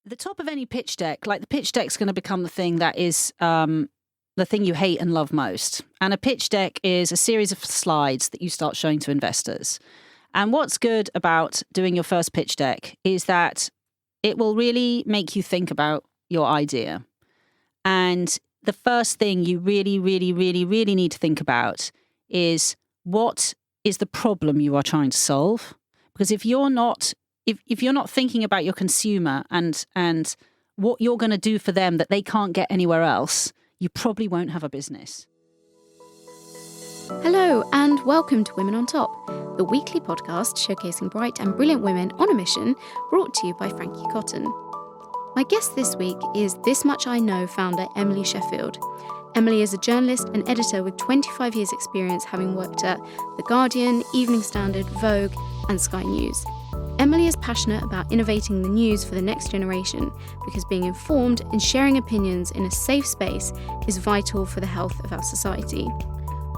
the top of any pitch deck, like the pitch deck's going to become the thing that is the thing you hate and love most. And a pitch deck is a series of slides that you start showing to investors. And what's good about doing your first pitch deck is that it will really make you think about your idea. And the first thing you really, really, really, really need to think about is what is the problem you are trying to solve? Because if you're not thinking about your consumer and what you're going to do for them that they can't get anywhere else, you probably won't have a business. Hello and welcome to Women on Top, the weekly podcast showcasing bright and brilliant women on a mission, brought to you by Frankie Cotton. My guest this week is This Much I Know founder Emily Sheffield. Emily is a journalist and editor with 25 years' experience, having worked at The Guardian, Evening Standard, Vogue and Sky News. Emily is passionate about innovating the news for the next generation because being informed and sharing opinions in a safe space is vital for the health of our society.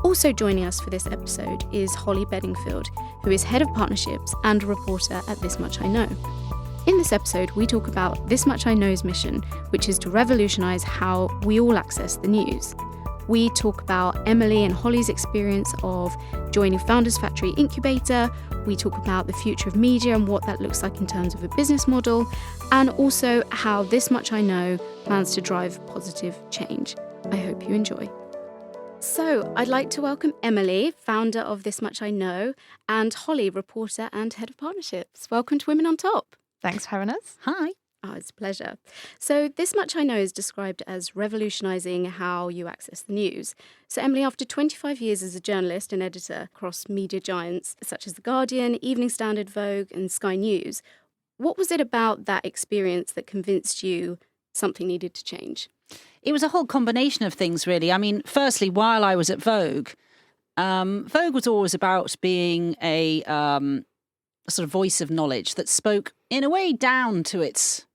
Also joining us for this episode is Holly Bedingfield, who is Head of Partnerships and a reporter at This Much I Know. In this episode, we talk about This Much I Know's mission, which is to revolutionise how we all access the news. We talk about Emily and Holly's experience of joining Founders Factory Incubator. We talk about the future of media and what that looks like in terms of a business model, and also how This Much I Know plans to drive positive change. I hope you enjoy. So, I'd like to welcome Emily, founder of This Much I Know, and Holly, reporter and head of partnerships. Welcome to Women on Top. Thanks for having us. Hi. Oh, it's a pleasure. So This Much I Know is described as revolutionising how you access the news. So Emily, after 25 years as a journalist and editor across media giants such as The Guardian, Evening Standard, Vogue and Sky News, what was it about that experience that convinced you something needed to change? It was a whole combination of things, really. I mean, firstly, while I was at Vogue, Vogue was always about being a sort of voice of knowledge that spoke in a way down to its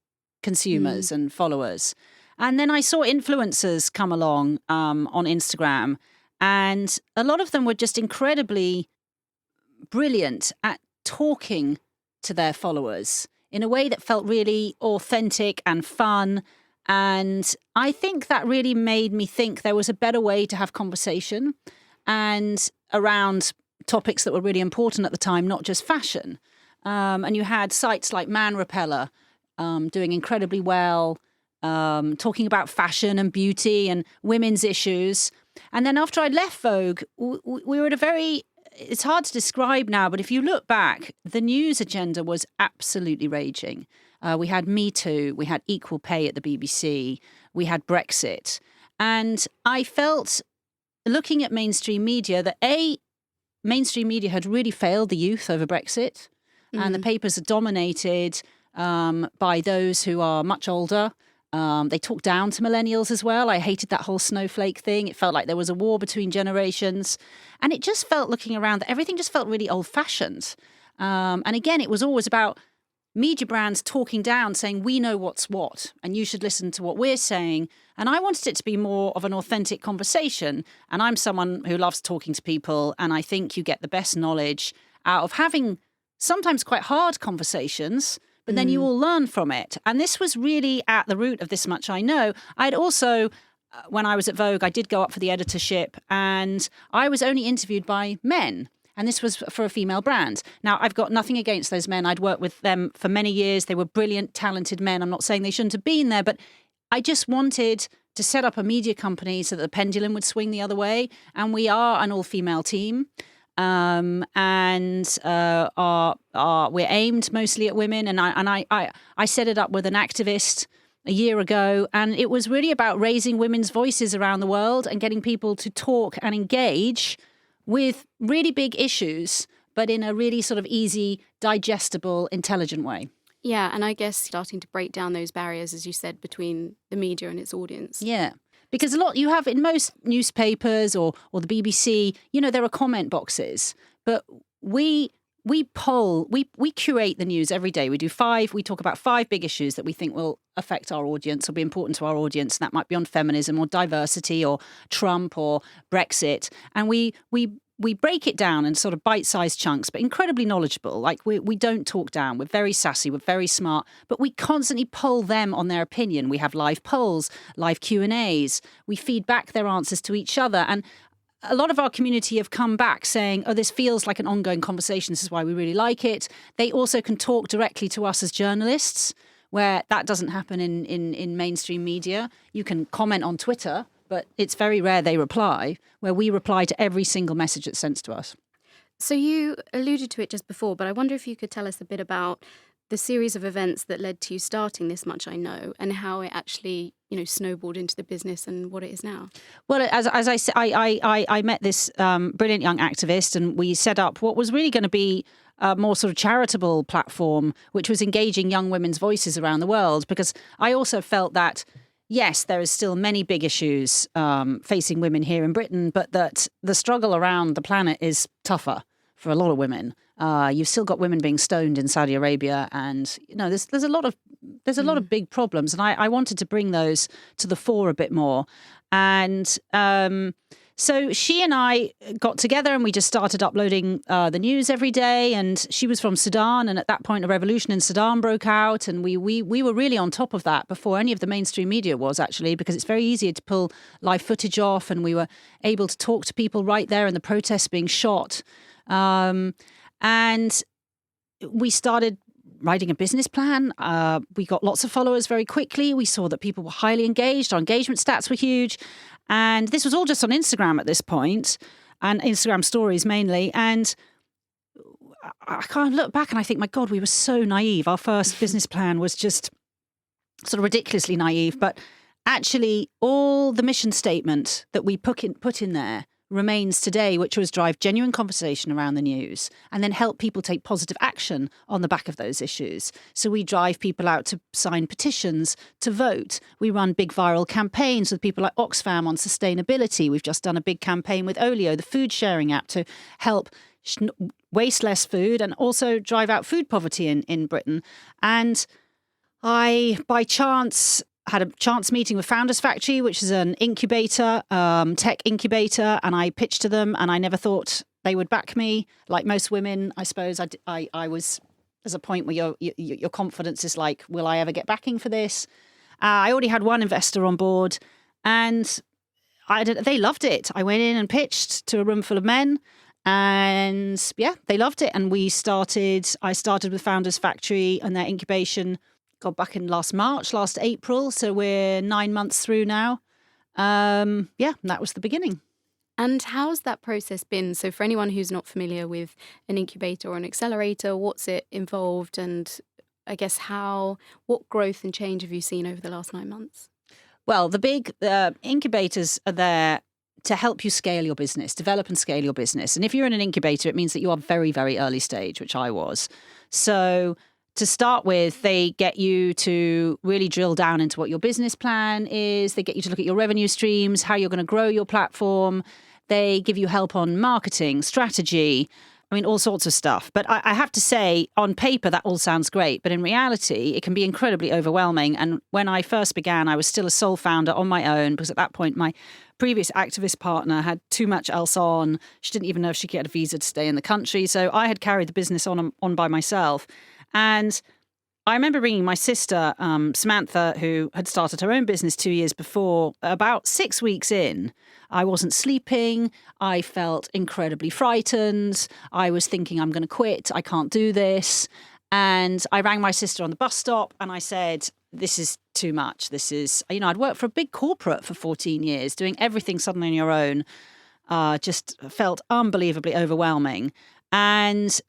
consumers and followers. And then I saw influencers come along on Instagram, and a lot of them were just incredibly brilliant at talking to their followers in a way that felt really authentic and fun. And I think that really made me think there was a better way to have conversation and around topics that were really important at the time, not just fashion. And you had sites like Man Repeller doing incredibly well, talking about fashion and beauty and women's issues. And then after I left Vogue, we were at a very, it's hard to describe now, but if you look back, the news agenda was absolutely raging. We had Me Too, we had equal pay at the BBC, we had Brexit. And I felt, looking at mainstream media, that mainstream media had really failed the youth over Brexit. And the papers are dominated by those who are much older. They talk down to millennials as well. I hated that whole snowflake thing. It felt like there was a war between generations. And it just felt, looking around, that everything just felt really old-fashioned. And again, it was always about media brands talking down, saying, we know what's what, and you should listen to what we're saying. And I wanted it to be more of an authentic conversation. And I'm someone who loves talking to people, and I think you get the best knowledge out of having sometimes quite hard conversations, but then you all learn from it. And this was really at the root of This Much I Know. I'd also, when I was at Vogue, I did go up for the editorship, and I was only interviewed by men. And this was for a female brand. Now, I've got nothing against those men. I'd worked with them for many years. They were brilliant, talented men. I'm not saying they shouldn't have been there, but I just wanted to set up a media company so that the pendulum would swing the other way. And we are an all-female team. We're aimed mostly at women. And I set it up with an activist a year ago. And it was really about raising women's voices around the world and getting people to talk and engage with really big issues, but in a really sort of easy, digestible, intelligent way. Yeah, and I guess starting to break down those barriers, as you said, between the media and its audience. Yeah. Because a lot you have in most newspapers or the BBC, there are comment boxes, but we curate the news every day. We talk about 5 big issues that we think will affect our audience or be important to our audience. And that might be on feminism or diversity or Trump or Brexit. And we we break it down in sort of bite-sized chunks, but incredibly knowledgeable. Like we don't talk down. We're very sassy. We're very smart, but we constantly poll them on their opinion. We have live polls, live Q&As. We feed back their answers to each other. And a lot of our community have come back saying, oh, this feels like an ongoing conversation. This is why we really like it. They also can talk directly to us as journalists, where that doesn't happen in mainstream media. You can comment on Twitter, but it's very rare they reply, where we reply to every single message that's sent to us. So you alluded to it just before, but I wonder if you could tell us a bit about the series of events that led to you starting This Much I Know and how it actually, snowballed into the business and what it is now. Well, as I said, I met this brilliant young activist, and we set up what was really going to be a more sort of charitable platform, which was engaging young women's voices around the world, because I also felt that yes, there is still many big issues facing women here in Britain, but that the struggle around the planet is tougher for a lot of women. You've still got women being stoned in Saudi Arabia, and there's a lot of big problems, and I wanted to bring those to the fore a bit more. And so she and I got together and we just started uploading the news every day. And she was from Sudan, and at that point a revolution in Sudan broke out, and we were really on top of that before any of the mainstream media was, actually, because it's very easy to pull live footage off, and we were able to talk to people right there in the protests being shot. And we started writing a business plan. We got lots of followers very quickly. We saw that people were highly engaged. Our engagement stats were huge. And this was all just on Instagram at this point, and Instagram stories mainly. And I kind of look back and I think, my God, we were so naive. Our first business plan was just sort of ridiculously naive. But actually, all the mission statement that we put in there remains today, which was drive genuine conversation around the news and then help people take positive action on the back of those issues. So we drive people out to sign petitions, to vote. We run big viral campaigns with people like Oxfam on sustainability. We've just done a big campaign with Olio, the food sharing app, to help waste less food and also drive out food poverty in Britain. And I, by chance, had a chance meeting with Founders Factory, which is an incubator, tech incubator, and I pitched to them, and I never thought they would back me. Like most women, I suppose I was, there's a point where your confidence is like, will I ever get backing for this? I already had one investor on board, and they loved it. I went in and pitched to a room full of men, and yeah, they loved it. And I started with Founders Factory and their incubation got back in last April. So we're 9 months through now. That was the beginning. And how's that process been? So for anyone who's not familiar with an incubator or an accelerator, what's it involved? And I guess what growth and change have you seen over the last 9 months? Well, the big incubators are there to help you scale your business, develop and scale your business. And if you're in an incubator, it means that you are very, very early stage, which I was. So to start with, they get you to really drill down into what your business plan is. They get you to look at your revenue streams, how you're going to grow your platform. They give you help on marketing, strategy, all sorts of stuff. But I have to say, on paper, that all sounds great. But in reality, it can be incredibly overwhelming. And when I first began, I was still a sole founder on my own, because at that point, my previous activist partner had too much else on. She didn't even know if she could get a visa to stay in the country. So I had carried the business on by myself. And I remember ringing my sister, Samantha, who had started her own business 2 years before. About 6 weeks in, I wasn't sleeping. I felt incredibly frightened. I was thinking, I'm going to quit. I can't do this. And I rang my sister on the bus stop and I said, this is too much. This is, I'd worked for a big corporate for 14 years, doing everything suddenly on your own. Just felt unbelievably overwhelming. And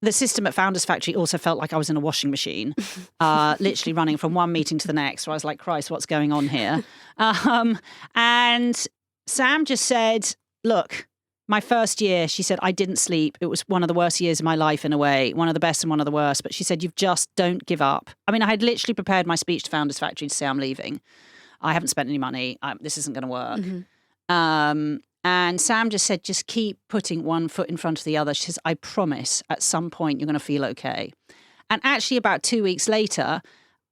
the system at Founders Factory also felt like I was in a washing machine, literally running from one meeting to the next, where I was like, Christ, what's going on here? And Sam just said, look, my first year, she said, I didn't sleep. It was one of the worst years of my life in a way, one of the best and one of the worst. But she said, don't give up. I had literally prepared my speech to Founders Factory to say I'm leaving. I haven't spent any money. This isn't going to work. Mm-hmm. And Sam just said, just keep putting one foot in front of the other. She says, I promise at some point you're going to feel okay. And actually about 2 weeks later,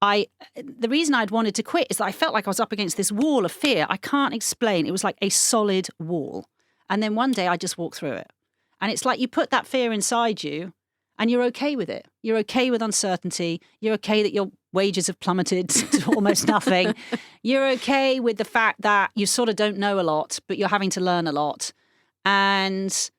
the reason I'd wanted to quit is that I felt like I was up against this wall of fear. I can't explain. It was like a solid wall. And then one day I just walk through it. And it's like you put that fear inside you and you're okay with it. You're okay with uncertainty. You're okay that your wages have plummeted to almost nothing. You're okay with the fact that you sort of don't know a lot, but you're having to learn a lot. And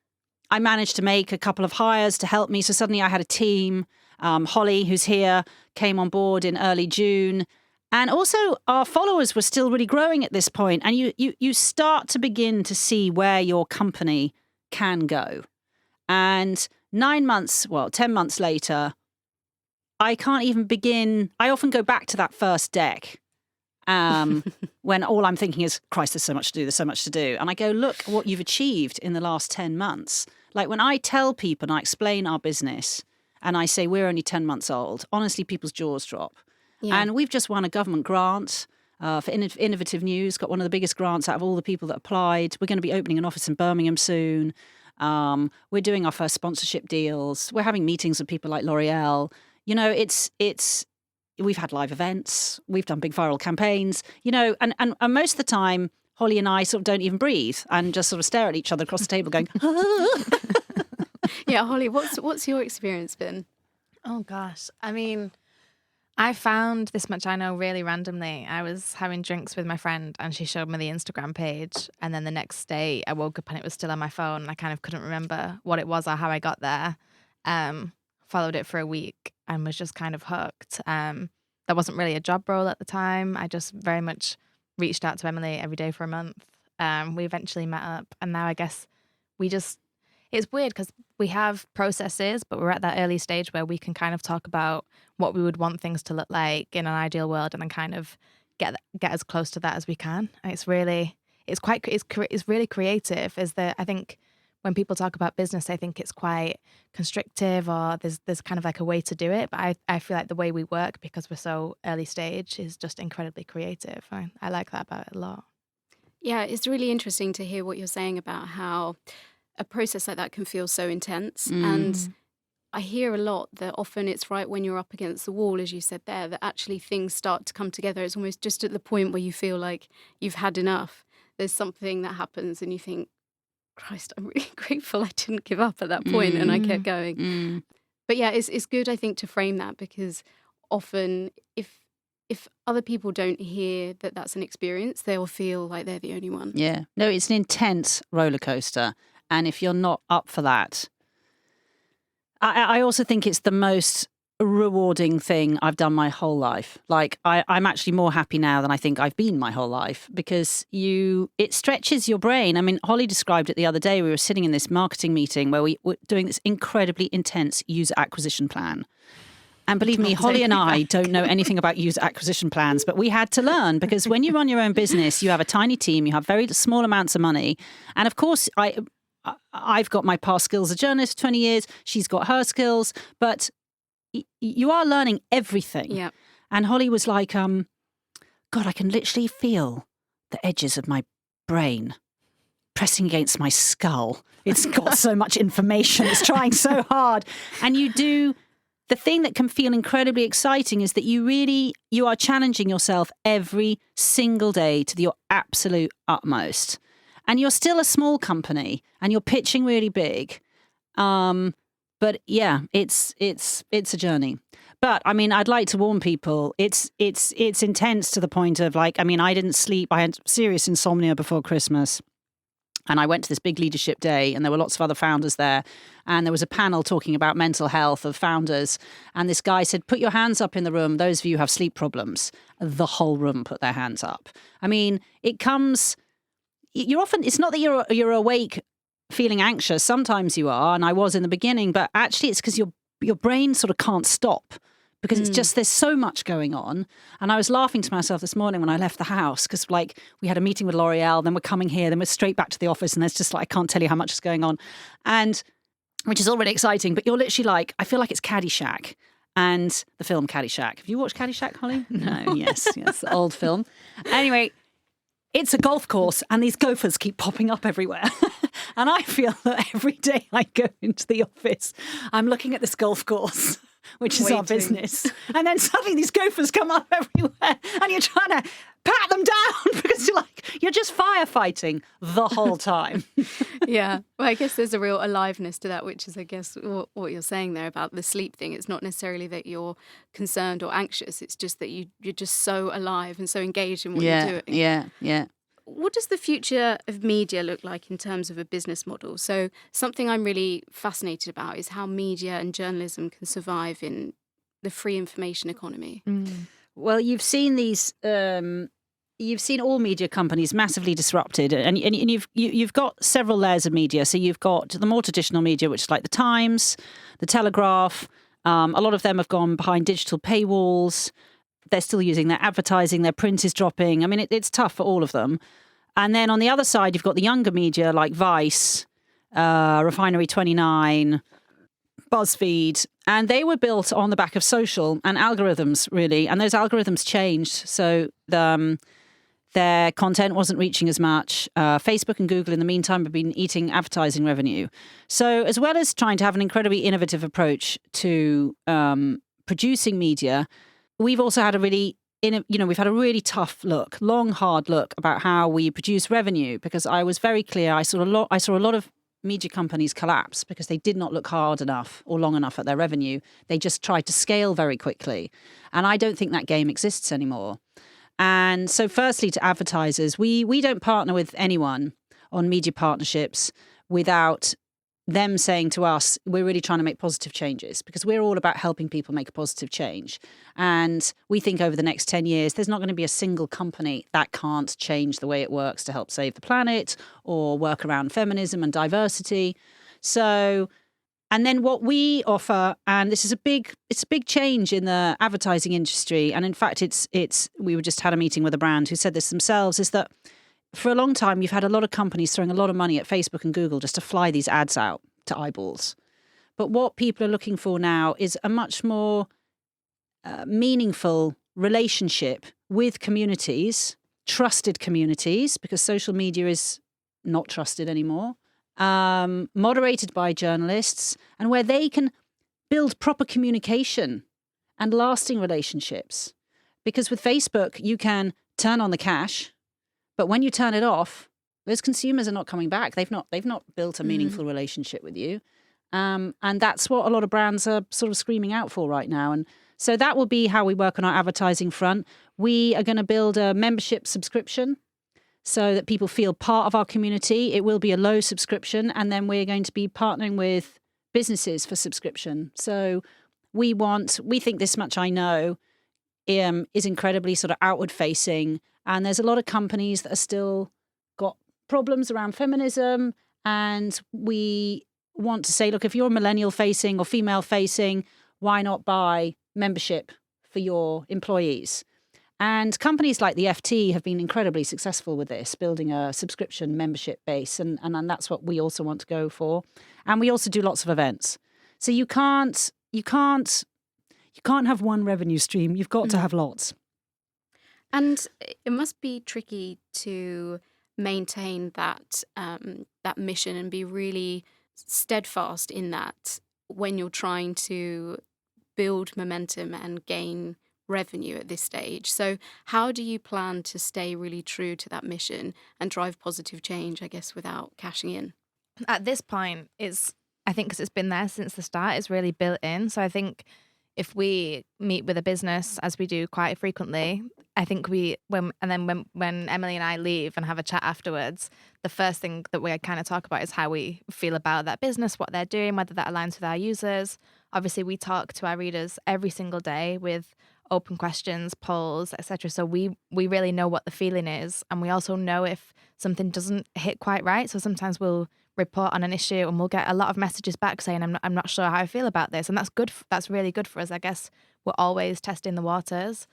I managed to make a couple of hires to help me. So suddenly I had a team. Holly, who's here, came on board in early June. And also our followers were still really growing at this point. And you start to begin to see where your company can go. And 10 months later, I can't even begin. I often go back to that first deck when all I'm thinking is, Christ, there's so much to do, there's so much to do. And I go, look what you've achieved in the last 10 months. Like when I tell people and I explain our business and I say we're only 10 months old, honestly, people's jaws drop. Yeah. And we've just won a government grant for Innovative News, got one of the biggest grants out of all the people that applied. We're going to be opening an office in Birmingham soon. We're doing our first sponsorship deals. We're having meetings with people like L'Oreal. You know, we've had live events. We've done big viral campaigns, you know, and most of the time, Holly and I sort of don't even breathe and just sort of stare at each other across the table going, Yeah, Holly, what's your experience been? Oh, gosh. I mean, I found This Much I Know really randomly. I was having drinks with my friend and she showed me the Instagram page. And then the next day I woke up and it was still on my phone. And I kind of couldn't remember what it was or how I got there. Followed it for a week and was just kind of hooked. There wasn't really a job role at the time. I just very much reached out to Emily every day for a month. We eventually met up and now I guess it's weird because we have processes, but we're at that early stage where we can kind of talk about what we would want things to look like in an ideal world and then kind of get as close to that as we can. And it's really creative. I think when people talk about business, I think it's quite constrictive or there's kind of like a way to do it. But I feel like the way we work, because we're so early stage, is just incredibly creative. I like that about it a lot. Yeah, it's really interesting to hear what you're saying about how a process like that can feel so intense. And I hear a lot that often it's right when you're up against the wall, as you said there, that actually things start to come together. It's almost just at the point where you feel like you've had enough. There's something that happens and you think, Christ, I'm really grateful I didn't give up at that point and I kept going. But yeah, it's good, I think, to frame that because often if other people don't hear that that's an experience, they'll feel like they're the only one. Yeah. No, it's an intense roller coaster. And if you're not up for that, I also think it's the most rewarding thing I've done my whole life. Like I'm actually more happy now than I think I've been my whole life because it stretches your brain. I mean, Holly described it the other day. We were sitting in this marketing meeting where we were doing this incredibly intense user acquisition plan. And believe me, Holly and I don't know anything about user acquisition plans, but we had to learn because when you run your own business, you have a tiny team, you have very small amounts of money. And of course, I've got my past skills as a journalist for 20 years. She's got her skills, but you are learning everything. Yeah. And Holly was like, God, I can literally feel the edges of my brain pressing against my skull. It's got so much information. It's trying so hard. And the thing that can feel incredibly exciting is that you are challenging yourself every single day to your absolute utmost. And you're still a small company and you're pitching really big. But yeah, it's a journey. But I mean, I'd like to warn people, it's intense to the point of like, I mean, I didn't sleep. I had serious insomnia before Christmas. And I went to this big leadership day and there were lots of other founders there. And there was a panel talking about mental health of founders. And this guy said, put your hands up in the room. Those of you who have sleep problems. The whole room put their hands up. I mean, it's not that you're awake feeling anxious. Sometimes you are. And I was in the beginning, but actually it's because your brain sort of can't stop. Because it's just, there's so much going on. And I was laughing to myself this morning when I left the house because like we had a meeting with L'Oreal, then we're coming here, then we're straight back to the office and there's just like, I can't tell you how much is going on. And which is already exciting, but you're literally like, I feel like it's Caddyshack and the film Caddyshack. Have you watched Caddyshack, Holly? No, yes, the old film. Anyway, it's a golf course and these gophers keep popping up everywhere. And I feel that every day I go into the office, I'm looking at this golf course, which is our business. And then suddenly these gophers come up everywhere and you're trying to pat them down because you're just firefighting the whole time. Yeah. Well, I guess there's a real aliveness to that, which is, I guess, what you're saying there about the sleep thing. It's not necessarily that you're concerned or anxious. It's just that you're just so alive and so engaged in what you're doing. Yeah. What does the future of media look like in terms of a business model? So something I'm really fascinated about is how media and journalism can survive in the free information economy. Well, you've seen these. You've seen all media companies massively disrupted, and you've got several layers of media. So you've got the more traditional media, which is like the Times, the Telegraph. A lot of them have gone behind digital paywalls. They're still using their advertising. Their print is dropping. I mean, it's tough for all of them. And then on the other side, you've got the younger media like Vice, Refinery 29, BuzzFeed, and they were built on the back of social and algorithms, really. And those algorithms changed. So their content wasn't reaching as much. Facebook and Google, in the meantime, have been eating advertising revenue. So as well as trying to have an incredibly innovative approach to producing media, we've also had we've had a really tough look, long, hard look about how we produce revenue, because I was very clear. I saw a lot of media companies collapse because they did not look hard enough or long enough at their revenue. They just tried to scale very quickly. And I don't think that game exists anymore. And so firstly, to advertisers, we don't partner with anyone on media partnerships without them saying to us, we're really trying to make positive changes, because we're all about helping people make a positive change. And we think over the next 10 years, there's not going to be a single company that can't change the way it works to help save the planet or work around feminism and diversity. So, and then what we offer, and this is it's a big change in the advertising industry. And in fact, we just had a meeting with a brand who said this themselves, is that for a long time, you've had a lot of companies throwing a lot of money at Facebook and Google just to fly these ads out to eyeballs. But what people are looking for now is a much more meaningful relationship with communities, trusted communities, because social media is not trusted anymore, moderated by journalists, and where they can build proper communication and lasting relationships. Because with Facebook, you can turn on the cash, but when you turn it off, those consumers are not coming back. They've not built a meaningful relationship with you. And that's what a lot of brands are sort of screaming out for right now. And so that will be how we work on our advertising front. We are going to build a membership subscription so that people feel part of our community. It will be a low subscription. And then we're going to be partnering with businesses for subscription. So we think This Much I Know is incredibly sort of outward facing. And there's a lot of companies that are still got problems around feminism. And we want to say, look, if you're millennial facing or female facing, why not buy membership for your employees? And companies like the FT have been incredibly successful with this, building a subscription membership base. And that's what we also want to go for. And we also do lots of events. So you can't have one revenue stream. You've got to have lots. And it must be tricky to maintain that that mission and be really steadfast in that when you're trying to build momentum and gain revenue at this stage. So how do you plan to stay really true to that mission and drive positive change, I guess, without cashing in? At this point, I think because it's been there since the start, it's really built in. So I think if we meet with a business, as we do quite frequently, I think when Emily and I leave and have a chat afterwards, the first thing that we kind of talk about is how we feel about that business, what they're doing, whether that aligns with our users. Obviously, we talk to our readers every single day with open questions, polls, etc. So we really know what the feeling is, and we also know if something doesn't hit quite right. So sometimes we'll report on an issue and we'll get a lot of messages back saying, I'm not sure how I feel about this. And that's good. That's really good for us. I guess we're always testing the waters.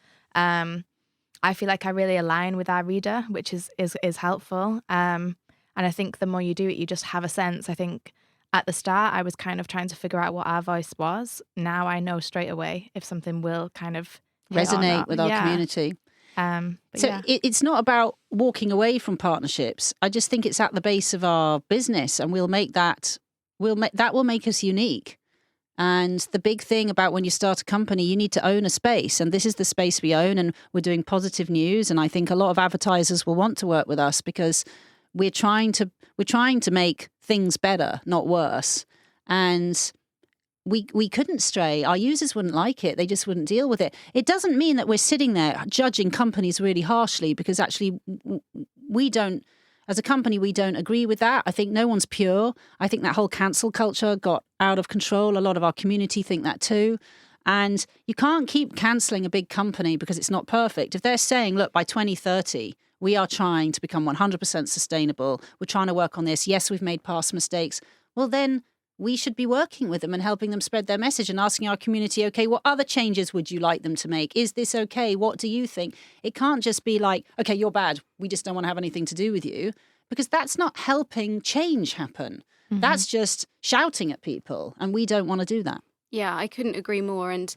I feel like I really align with our reader, which is helpful. And I think the more you do it, you just have a sense. I think at the start, I was kind of trying to figure out what our voice was. Now I know straight away if something will kind of resonate with our community. It's not about walking away from partnerships. I just think it's at the base of our business, and we'll make that will make us unique. And the big thing about when you start a company, you need to own a space, and this is the space we own, and we're doing positive news. And I think a lot of advertisers will want to work with us because we're trying to make things better, not worse. And we couldn't stray. Our users wouldn't like it. They just wouldn't deal with it. It doesn't mean that we're sitting there judging companies really harshly, because actually we don't, as a company, we don't agree with that. I think no one's pure. I think that whole cancel culture got out of control. A lot of our community think that too. And you can't keep cancelling a big company because it's not perfect. If they're saying, look, by 2030, we are trying to become 100% sustainable, we're trying to work on this, yes, we've made past mistakes, well, then we should be working with them and helping them spread their message and asking our community, okay, what other changes would you like them to make? Is this okay? What do you think? It can't just be like, okay, you're bad, we just don't want to have anything to do with you, because that's not helping change happen. Mm-hmm. That's just shouting at people, and we don't want to do that. Yeah, I couldn't agree more. And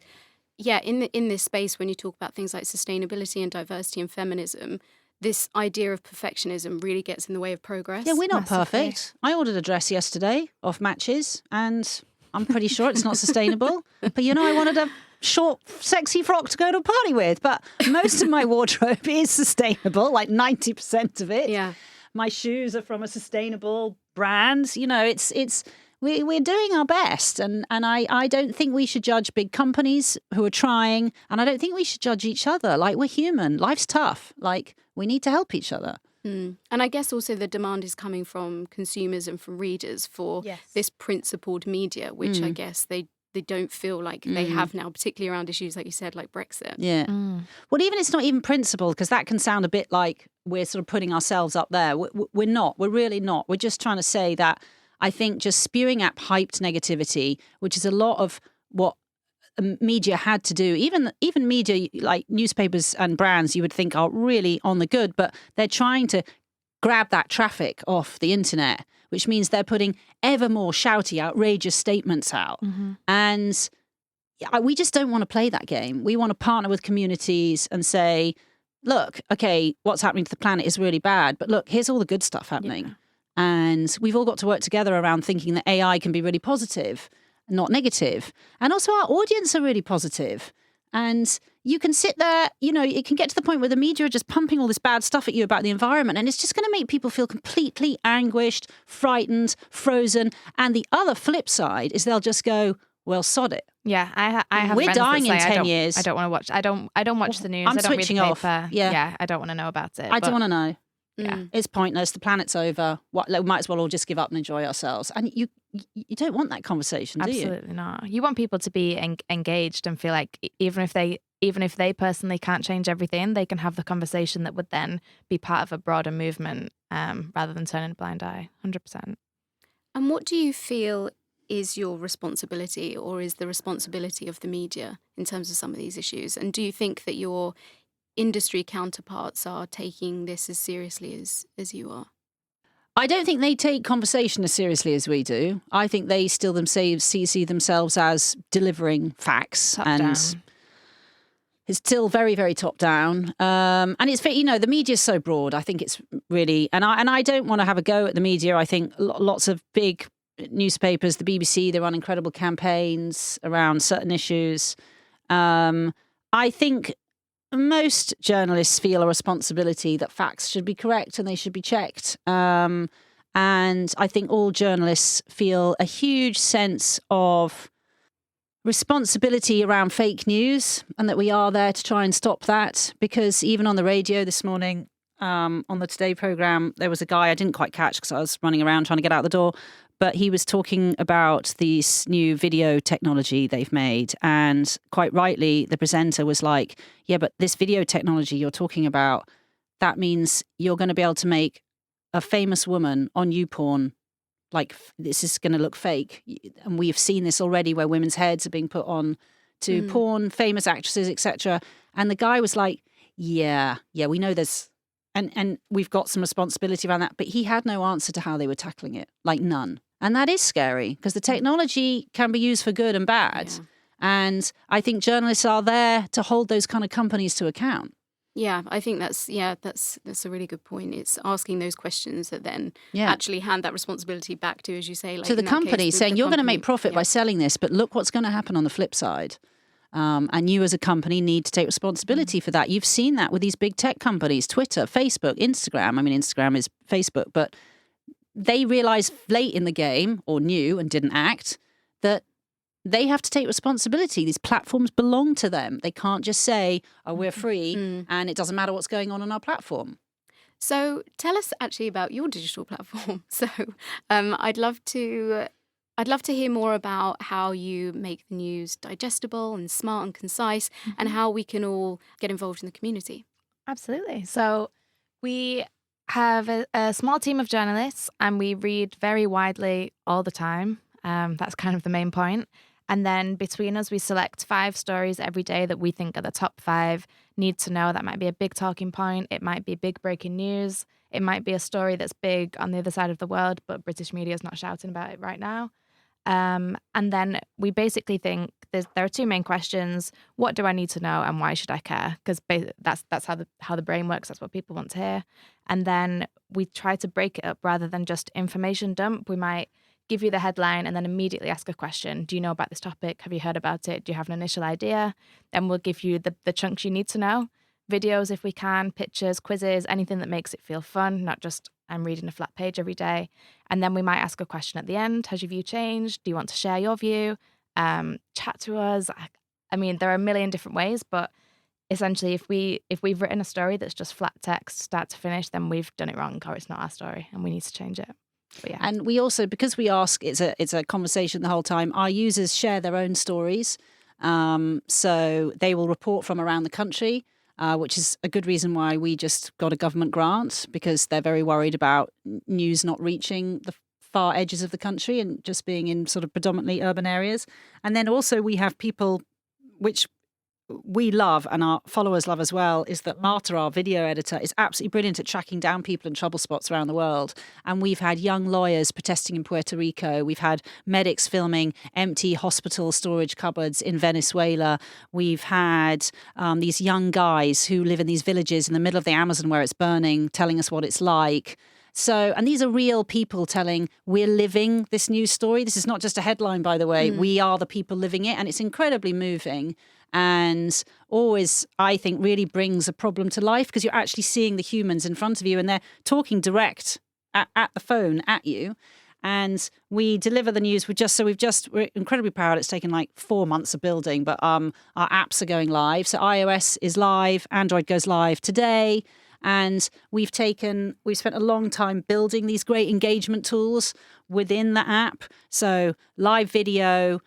yeah, in this space, when you talk about things like sustainability and diversity and feminism, this idea of perfectionism really gets in the way of progress. Yeah, we're not Massively. perfect. I ordered a dress yesterday off Matches, and I'm pretty sure it's not sustainable. But, I wanted a short, sexy frock to go to a party with. But most of my wardrobe is sustainable, like 90% of it. Yeah. My shoes are from a sustainable brand. We're doing our best, and I don't think we should judge big companies who are trying, and I don't think we should judge each other. Like, we're human. Life's tough. Like, we need to help each other. Mm. And I guess also the demand is coming from consumers and from readers for this principled media, which I guess they don't feel like they have now, particularly around issues like you said, like Brexit. Yeah. Well, even it's not even principled, because that can sound a bit like we're sort of putting ourselves up there. We're not. We're really not. We're just trying to say that I think just spewing at hyped negativity, which is a lot of what media had to do, even media like newspapers and brands you would think are really on the good, but they're trying to grab that traffic off the internet, which means they're putting ever more shouty, outrageous statements out. Mm-hmm. And we just don't want to play that game. We want to partner with communities and say, look, okay, what's happening to the planet is really bad, but look, here's all the good stuff happening. Yeah. And we've all got to work together around thinking that AI can be really positive, not negative. And also our audience are really positive. And you can sit there, it can get to the point where the media are just pumping all this bad stuff at you about the environment. And it's just going to make people feel completely anguished, frightened, frozen. And the other flip side is they'll just go, well, sod it. Yeah, I have. We're friends dying that in say, 10 years. I don't want to watch. I don't watch the news. I'm I don't switching read the off. paper. Yeah, I don't want to know about it. I don't want to know. Yeah, it's pointless. The planet's over. We might as well all just give up and enjoy ourselves. And you don't want that conversation, do you? Absolutely not. You want people to be engaged and feel like even if they personally can't change everything, they can have the conversation that would then be part of a broader movement, rather than turning a blind eye. 100%. And what do you feel is your responsibility, or is the responsibility of the media in terms of some of these issues? And do you think that your industry counterparts are taking this as seriously as you are? I don't think they take conversation as seriously as we do. I think they still see themselves as delivering facts, Top and down. It's still very, very top down. And it's the media is so broad. I think it's really, and I don't want to have a go at the media. I think lots of big newspapers, the BBC, they run incredible campaigns around certain issues. I think most journalists feel a responsibility that facts should be correct and they should be checked. And I think all journalists feel a huge sense of responsibility around fake news, and that we are there to try and stop that. Because even on the radio this morning, on the Today programme, there was a guy I didn't quite catch because I was running around trying to get out the door, but he was talking about this new video technology they've made. And quite rightly, the presenter was like, yeah, but this video technology you're talking about, that means you're going to be able to make a famous woman on YouPorn, like, this is going to look fake. And we've seen this already where women's heads are being put on to porn, famous actresses, etc. And the guy was like, yeah, we know there's, and we've got some responsibility around that. But he had no answer to how they were tackling it, like none. And that is scary, because the technology can be used for good and bad. Yeah. And I think journalists are there to hold those kind of companies to account. Yeah, I think that's a really good point. It's asking those questions that then actually hand that responsibility back to, as you say, like to the company, saying you're going to make profit by selling this, but look what's going to happen on the flip side. And you as a company need to take responsibility for that. You've seen that with these big tech companies, Twitter, Facebook, Instagram. I mean, Instagram is Facebook, but they realized late in the game, or knew and didn't act, that they have to take responsibility. These platforms belong to them. They can't just say, oh, we're free and it doesn't matter what's going on our platform. So tell us actually about your digital platform. So I'd love to hear more about how you make the news digestible and smart and concise, and how we can all get involved in the community. Absolutely. So we have a small team of journalists, and we read very widely all the time. That's kind of the main point. And then between us, we select 5 stories every day that we think are the top 5 need to know. That might be a big talking point. It might be big breaking news. It might be a story that's big on the other side of the world, but British media is not shouting about it right now. And then we basically think there are 2 main questions: what do I need to know, and why should I care? Because that's how the brain works. That's what people want to hear. And then we try to break it up rather than just information dump. We might give you the headline and then immediately ask a question. Do you know about this topic? Have you heard about it? Do you have an initial idea? Then we'll give you the chunks you need to know. Videos if we can, pictures, quizzes, anything that makes it feel fun, not just I'm reading a flat page every day. And then we might ask a question at the end. Has your view changed? Do you want to share your view? Chat to us. I mean, there are a million different ways, but essentially if we've written a story that's just flat text start to finish, then we've done it wrong, or it's not our story and we need to change it. But yeah. And we also, because we ask, it's a conversation the whole time, our users share their own stories. So they will report from around the country, which is a good reason why we just got a government grant, because they're very worried about news not reaching the far edges of the country and just being in sort of predominantly urban areas. And then also we have people, which we love and our followers love as well, is that Marta, our video editor, is absolutely brilliant at tracking down people in trouble spots around the world. And we've had young lawyers protesting in Puerto Rico. We've had medics filming empty hospital storage cupboards in Venezuela. We've had these young guys who live in these villages in the middle of the Amazon where it's burning, telling us what it's like. So, and these are real people telling, we're living this news story. This is not just a headline, by the way. We are the people living it. And it's incredibly moving. And always, I think, really brings a problem to life, because you're actually seeing the humans in front of you and they're talking direct at the phone at you. And we deliver the news. We're incredibly proud. It's taken like 4 months of building, but our apps are going live. So iOS is live, Android goes live today. And we've spent a long time building these great engagement tools within the app. So live video,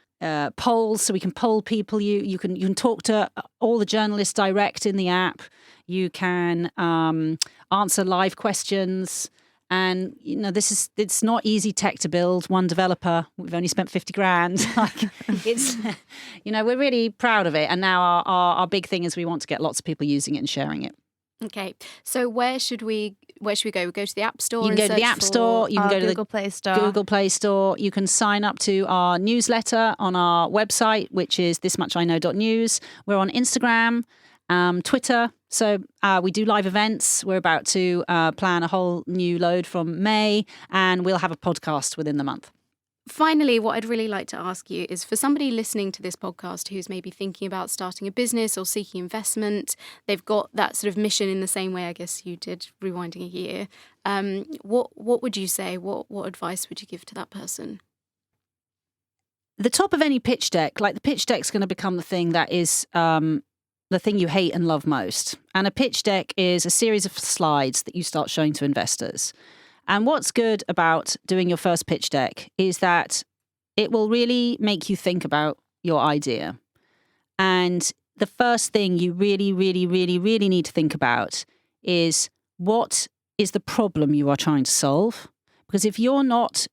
polls, so we can poll people. You can talk to all the journalists direct in the app. You can answer live questions. And it's not easy tech to build. One developer, we've only spent 50 grand. We're really proud of it. And now our big thing is we want to get lots of people using it and sharing it. Okay, so where should we go? We go to the App Store. You can go to the App Store. You can go to Google Play Store. Google Play Store. You can sign up to our newsletter on our website, which is thismuchiknow.news. We're on Instagram, Twitter. So we do live events. We're about to plan a whole new load from May, and we'll have a podcast within the month. Finally, what I'd really like to ask you is, for somebody listening to this podcast who's maybe thinking about starting a business or seeking investment, they've got that sort of mission in the same way, I guess, you did Rewinding a Year. What would you say? What advice would you give to that person? The top of any pitch deck, like the pitch deck's going to become the thing that is the thing you hate and love most. And a pitch deck is a series of slides that you start showing to investors. And what's good about doing your first pitch deck is that it will really make you think about your idea. And the first thing you really, really, really, really need to think about is, what is the problem you are trying to solve? Because if you're not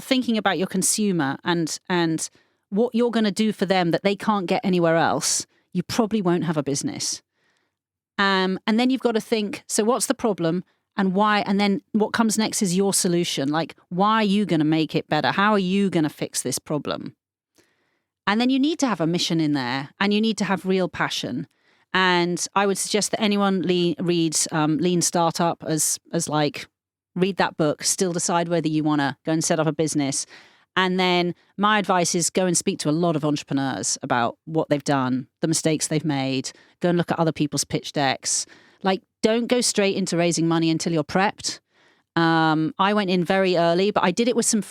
thinking about your consumer and what you're going to do for them that they can't get anywhere else, you probably won't have a business. And then you've got to think, so what's the problem? And why? And then what comes next is your solution. Like, why are you going to make it better? How are you going to fix this problem? And then you need to have a mission in there, and you need to have real passion. And I would suggest that anyone reads Lean Startup as like, read that book, still decide whether you want to go and set up a business. And then my advice is go and speak to a lot of entrepreneurs about what they've done, the mistakes they've made, go and look at other people's pitch decks. Like, don't go straight into raising money until you're prepped. I went in very early, but I did it with some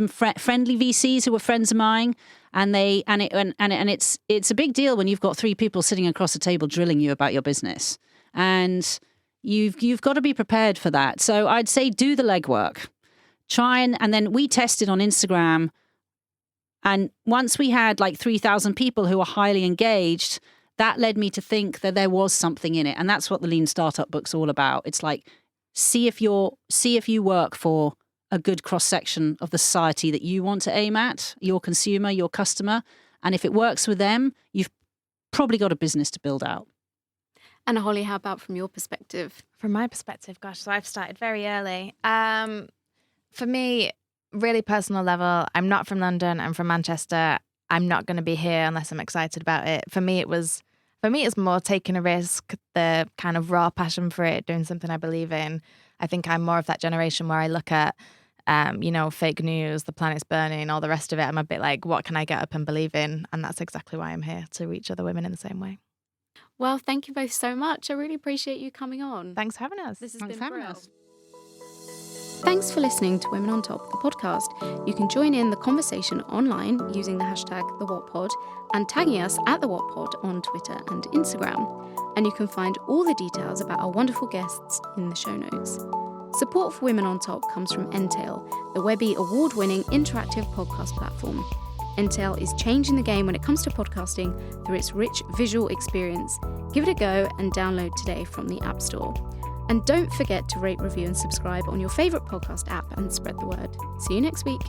friendly VCs who were friends of mine, and it's a big deal when you've got 3 people sitting across a table drilling you about your business, and you've got to be prepared for that. So I'd say do the legwork. And then we tested on Instagram, and once we had like 3,000 people who were highly engaged, that led me to think that there was something in it, and that's what the Lean Startup book's all about. It's like, see if you work for a good cross-section of the society that you want to aim at, your consumer, your customer. And if it works with them, you've probably got a business to build out. And Holly, how about from your perspective? From my perspective, gosh, so I've started very early. For me, really personal level, I'm not from London, I'm from Manchester. I'm not going to be here unless I'm excited about it. For me, it's more taking a risk, the kind of raw passion for it, doing something I believe in. I think I'm more of that generation where I look at, fake news, the planet's burning, all the rest of it. I'm a bit like, what can I get up and believe in? And that's exactly why I'm here, to reach other women in the same way. Well, thank you both so much. I really appreciate you coming on. Thanks for having us. This has Thanks been for having brilliant. us. Thanks for listening to Women on Top, the podcast. You can join in the conversation online using the hashtag #TheWhatPod and tagging us at @TheWhatPod on Twitter and Instagram. And you can find all the details about our wonderful guests in the show notes. Support for Women on Top comes from Entail, the Webby award-winning interactive podcast platform. Entail is changing the game when it comes to podcasting through its rich visual experience. Give it a go and download today from the App Store. And don't forget to rate, review and subscribe on your favourite podcast app and spread the word. See you next week.